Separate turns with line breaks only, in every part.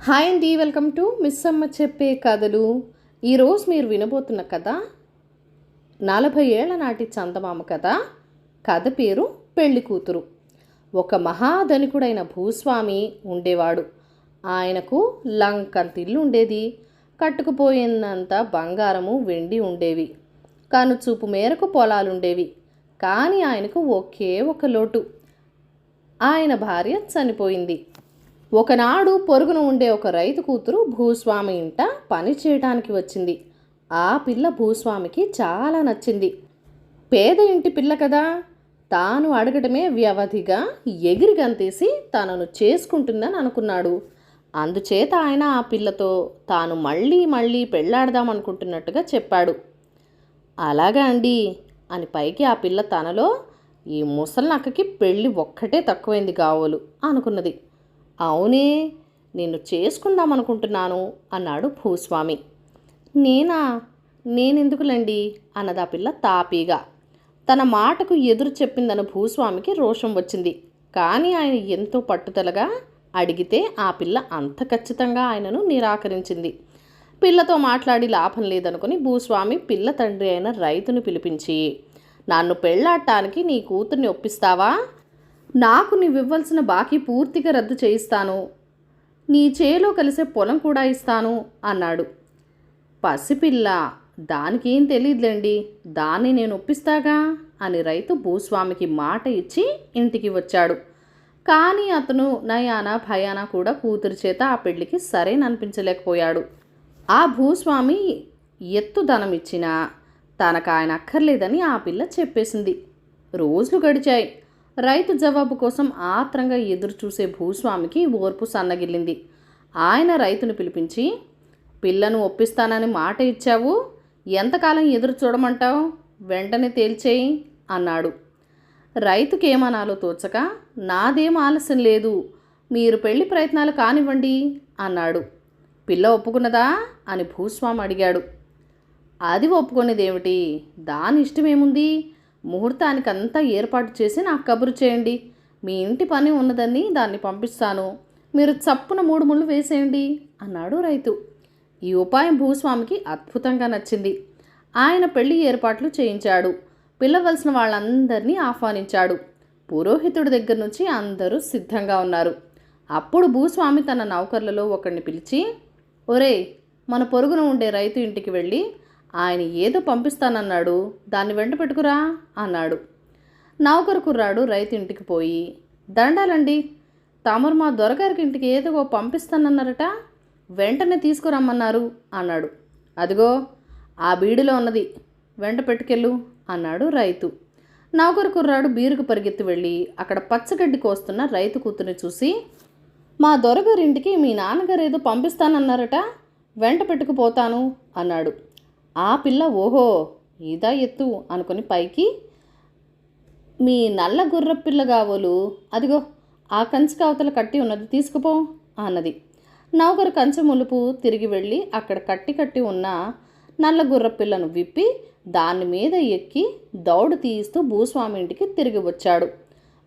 Hi అండి, welcome to miss అమ్మ చెప్పే కథలు. ఈరోజు మీరు వినబోతున్న కథ 40 ఏళ్ల నాటి చందమామ కథ. కథ పేరు పెళ్లి కూతురు. ఒక మహాధనికుడైన భూస్వామి ఉండేవాడు. ఆయనకు లంకంత ఇల్లు ఉండేది. కట్టుకుపోయినంత బంగారము వెండి ఉండేవి. కనుచూపు మేరకు పొలాలుండేవి. కానీ ఆయనకు ఒకే ఒక లోటు. ఆయన భార్య చనిపోయింది. ఒకనాడు పొరుగున ఉండే ఒక రైతు కూతురు భూస్వామి ఇంట పని చేయడానికి వచ్చింది. ఆ పిల్ల భూస్వామికి చాలా నచ్చింది. పేద ఇంటి పిల్ల కదా, తాను అడగటమే వ్యవధిగా ఎగిరి గంతేసి తనను చేసుకుంటుందని అనుకున్నాడు. అందుచేత ఆయన ఆ పిల్లతో తాను మళ్ళీ మళ్ళీ పెళ్లాడదామనుకుంటున్నట్టుగా చెప్పాడు. అలాగా అండి అని పైకి ఆ పిల్ల తనలో, ఈ ముసలనక్కకి పెళ్ళి ఒక్కటే తక్కువైంది కావోలు అనుకున్నది. అవునే, నేను చేసుకుందామనుకుంటున్నాను అన్నాడు భూస్వామి. నేనా? నేనెందుకులండి అన్నదా పిల్ల తాపీగా. తన మాటకు ఎదురు చెప్పిందన్న భూస్వామికి రోషం వచ్చింది. కానీ ఆయన ఎంతో పట్టుదలగా అడిగితే ఆ పిల్ల అంత ఖచ్చితంగా ఆయనను నిరాకరించింది. పిల్లతో మాట్లాడి లాభం లేదనుకుని భూస్వామి పిల్ల తండ్రి అయిన రైతును పిలిపించి, నన్ను పెళ్ళాడటానికి నీ కూతుర్ని ఒప్పిస్తావా? నాకు నీవివ్వాల్సిన బాకీ పూర్తిగా రద్దు చేయిస్తాను. నీ చేలో కలిసే పొలం కూడా ఇస్తాను అన్నాడు. పసిపిల్ల, దానికేం తెలియదులేండి, దాన్ని నేను ఒప్పిస్తాగా అని రైతు భూస్వామికి మాట ఇచ్చి ఇంటికి వచ్చాడు. కానీ అతను నయాన భయాన కూడా కూతురి చేత ఆ పెళ్లికి సరేననిపించలేకపోయాడు. ఆ భూస్వామి ఎత్తుదనం ఇచ్చినా తనకు ఆయన అక్కర్లేదని ఆ పిల్ల చెప్పేసింది. రోజులు గడిచాయి. రైతు జవాబు కోసం ఆత్రంగా ఎదురు చూసే భూస్వామికి ఓర్పు సన్నగిల్లింది. ఆయన రైతును పిలిపించి, పిల్లను ఒప్పిస్తానని మాట ఇచ్చావు, ఎంతకాలం ఎదురు చూడమంటావు? వెంటనే తేల్చేయి అన్నాడు. రైతుకేమనాలో తోచక, నాదేం ఆలస్యం లేదు, మీరు పెళ్లి ప్రయత్నాలు కానివ్వండి అన్నాడు. పిల్ల ఒప్పుకున్నదా అని భూస్వామి అడిగాడు. అది ఒప్పుకునేదేమిటి, దాని ఇష్టమేముంది, ముహూర్తానికంతా ఏర్పాటు చేసి నాకు కబురు చేయండి. మీ ఇంటి పని ఉన్నదని దాన్ని పంపిస్తాను. మీరు చప్పున 3 ముళ్ళు వేసేయండి అన్నాడు రైతు. ఈ ఉపాయం భూస్వామికి అద్భుతంగా నచ్చింది. ఆయన పెళ్లి ఏర్పాట్లు చేయించాడు. పిలవలసిన వాళ్ళందరినీ ఆహ్వానించాడు. పురోహితుడి దగ్గర నుంచి అందరూ సిద్ధంగా ఉన్నారు. అప్పుడు భూస్వామి తన నౌకర్లలో ఒకరిని పిలిచి, ఒరేయ్, మన పొరుగున ఉండే రైతు ఇంటికి వెళ్ళి ఆయన ఏదో పంపిస్తానన్నాడు, దాన్ని వెంట పెట్టుకురా అన్నాడు. నౌకరు కుర్రాడు రైతు ఇంటికి పోయి, దండాలండి, తమరు మా దొరగారికి ఇంటికి ఏదో పంపిస్తానన్నారట, వెంటనే తీసుకురమ్మన్నారు అన్నాడు. అదిగో ఆ బీడిలో ఉన్నది, వెంట పెట్టుకెళ్ళు అన్నాడు రైతు. నౌకరు కుర్రాడు బీరుకు పరిగెత్తి వెళ్ళి అక్కడ పచ్చగడ్డి కోస్తున్న రైతు కూతుర్ని చూసి, మా దొరగారింటికి మీ నాన్నగారు ఏదో పంపిస్తానన్నారట, వెంట పెట్టుకుపోతాను అన్నాడు. ఆ పిల్ల ఓహో ఇదా ఎత్తు అనుకుని పైకి, మీ నల్ల గుర్ర పిల్ల కావోలు, అదిగో ఆ కంచె కవతల కట్టి ఉన్నది, తీసుకుపో అన్నది. నౌకరు కంచె ములుపు తిరిగి వెళ్ళి అక్కడ కట్టి ఉన్న నల్ల గుర్ర పిల్లను విప్పి దాని మీద ఎక్కి దౌడు తీయిస్తూ భూస్వామి ఇంటికి తిరిగి వచ్చాడు.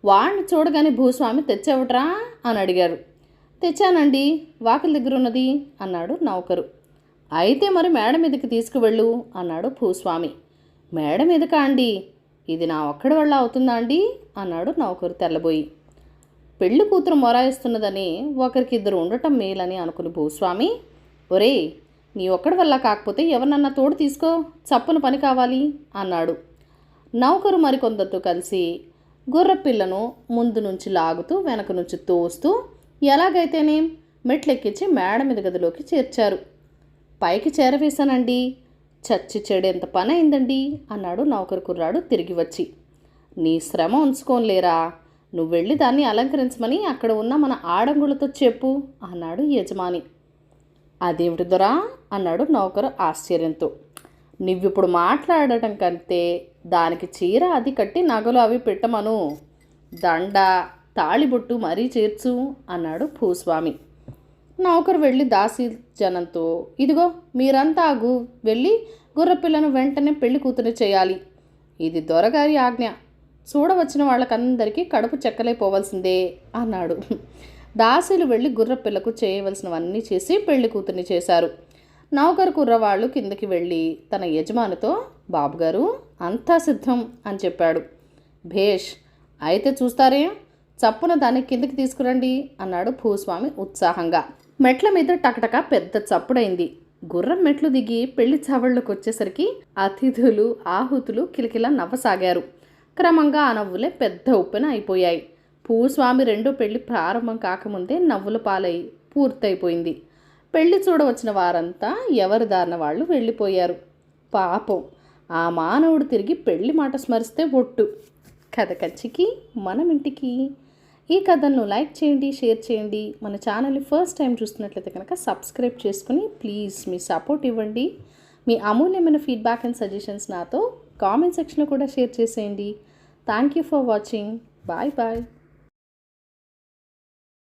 వాణ్ణి చూడగానే భూస్వామి, తెచ్చావుట్రా అని అడిగారు. తెచ్చానండి, వాకిలి దగ్గర ఉన్నది అన్నాడు నౌకరు. అయితే మరి మేడ మీదకి తీసుకువెళ్ళు అన్నాడు భూస్వామి. మేడ మీదకా అండి, ఇది నా ఒక్కడి వల్ల అవుతుందా అండి అన్నాడు నౌకరు తెల్లబోయి. పెళ్లి కూతురు మొరాయిస్తున్నదని ఒకరికిద్దరు ఉండటం మేలని అనుకుని భూస్వామి, ఒరే, నీ ఒక్కడి వల్ల కాకపోతే ఎవరినన్నా తోడు తీసుకో, చప్పున పని కావాలి అన్నాడు. నౌకరు మరికొందరితో కలిసి గుర్రపిల్లను ముందు నుంచి లాగుతూ వెనక నుంచి తోస్తూ ఎలాగైతేనేం మెట్లెక్కించి మేడ మీద గదిలోకి చేర్చారు. పైకి చేరవేశానండి, చచ్చి చెడేంత పని అయిందండి అన్నాడు నౌకరు కుర్రాడు తిరిగి వచ్చి. నీ శ్రమ ఉంచుకోలేరా, నువ్వు వెళ్ళి దాన్ని అలంకరించమని అక్కడ ఉన్న మన ఆడంగులతో చెప్పు అన్నాడు యజమాని. అదేమిటి దొరా అన్నాడు నౌకరు ఆశ్చర్యంతో. నువ్విప్పుడు మాట్లాడటం కంటే దానికి చీర అది కట్టి నగలు అవి పెట్టమను, దండ తాళిబొట్టు మరీ చేర్చు అన్నాడు భూస్వామి. నౌకరు వెళ్ళి దాసి జనంతో, ఇదిగో మీరంతా వెళ్ళి గుర్రపిల్లను వెంటనే పెళ్లి కూతురు చేయాలి, ఇది దొరగారి ఆజ్ఞ, చూడవచ్చిన వాళ్ళకందరికీ కడుపు చెక్కలైపోవలసిందే అన్నాడు. దాసీలు వెళ్ళి గుర్రపిల్లకు చేయవలసినవన్నీ చేసి పెళ్లి కూతుర్ని చేశారు. నౌకరు కుర్రవాళ్ళు కిందకి వెళ్ళి తన యజమానితో, బాబుగారు అంతా సిద్ధం అని చెప్పాడు. భేష్, అయితే చూస్తారే, చప్పున దాన్ని కిందకి తీసుకురండి అన్నాడు భూస్వామి ఉత్సాహంగా. మెట్ల మీద టకటక పెద్ద చప్పుడైంది. గుర్రం మెట్లు దిగి పెళ్లి చావళ్ళకు వచ్చేసరికి అతిథులు ఆహుతులు కిలకిలా నవ్వసాగారు. క్రమంగా ఆ నవ్వులే పెద్ద ఉప్పెన అయిపోయాయి. భూస్వామి రెండో పెళ్లి ప్రారంభం కాకముందే నవ్వుల పాలై పూర్తయిపోయింది. పెళ్లి చూడవచ్చిన వారంతా ఎవరి దారిన వాళ్ళు వెళ్ళిపోయారు. పాపం ఆ మానవుడు తిరిగి పెళ్లి మాట స్మరిస్తే ఒట్టు. కథ కంచికి మనం ఇంటికి. ఈ కథను లైక్ చేయండి, షేర్ చేయండి. మన ఛానల్ని ఫస్ట్ టైం చూస్తున్నట్లయితే కనుక సబ్స్క్రైబ్ చేసుకుని ప్లీజ్ మీ సపోర్ట్ ఇవ్వండి. మీ అమూల్యమైన ఫీడ్బ్యాక్ అండ్ సజెషన్స్ నాతో కామెంట్ సెక్షన్లో కూడా షేర్ చేసేయండి. Thank you for watching. Bye bye.